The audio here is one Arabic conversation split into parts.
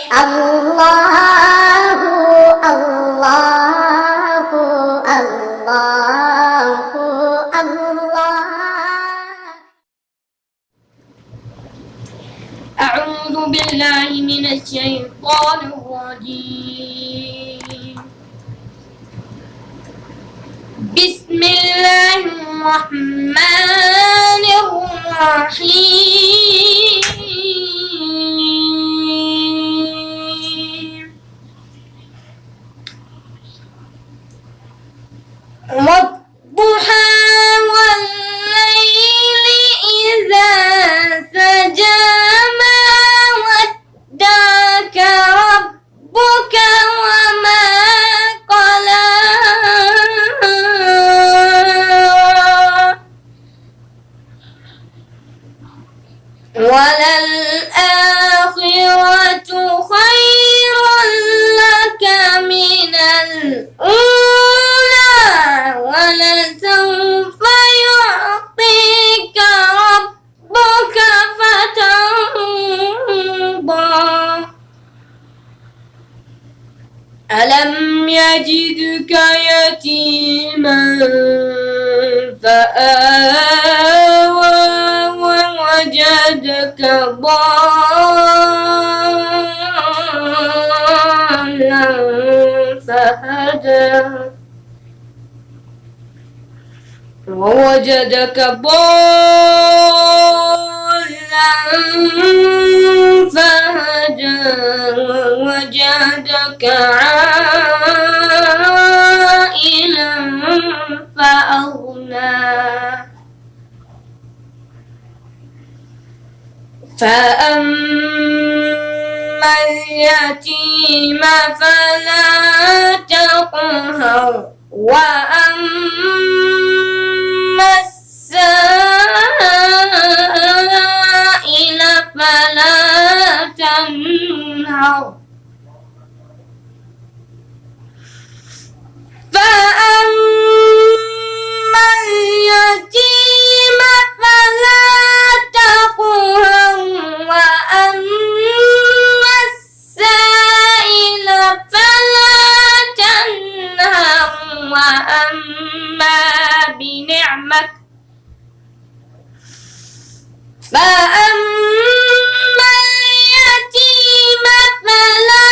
الله الله الله الله. أعوذ بالله من الشيطان الرجيم. بسم الله الرحمن الرحيم. والضحى والليل إذا سجى ما ودعك ربك وما قلى وللآخرة خير لك من الأولى ولسوف يعطيك ربك فترضى ألم يجدك يتيما فآوى ووجدك ضالا فهدى ووجدك ضالا فهدى ووجدك عائلا فأغنى فأما اليتيم فلا تقهر وأما السائل فلا تنهر فأما اليتيم فلا تقهر وأما السائل فلا تنهر وأما بنعمة فأما اليتيم فلا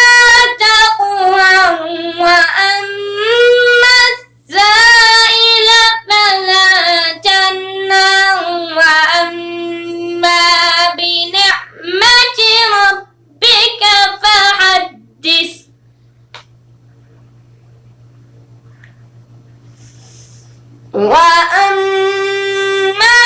تقهر وأما السائل فلا تنهر وأما بنعمة ربك فحدث وأما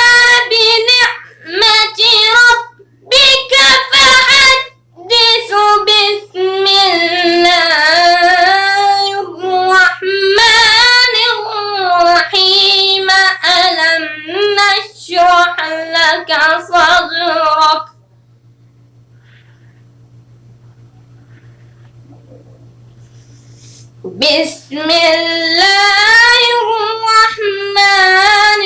بنعمة ربك فحدث بسم الله الرحمن الرحيم ألم نشرح لك صدرك بسم الله الرحمن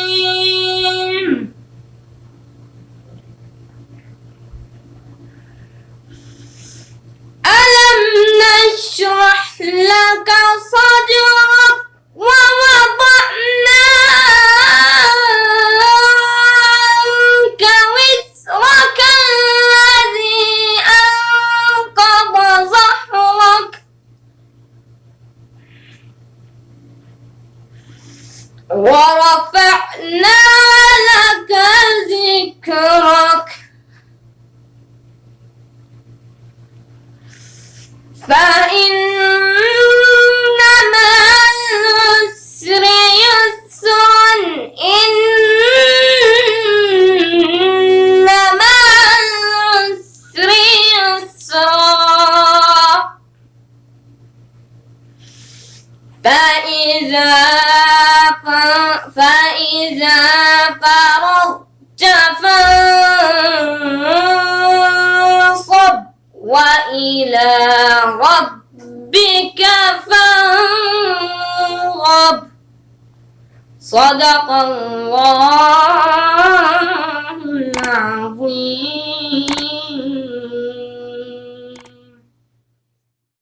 الرحيم ألم نشرح لك صدرك ووضعنا عنك وزرك الذي أنقض ظهرك ورفعنا لك ذكرك فإن مع العسر يسرا إن مع العسر يسرا فإذا فرغت فانصب وإلى ربك فارغب. Sadaqallahul azim.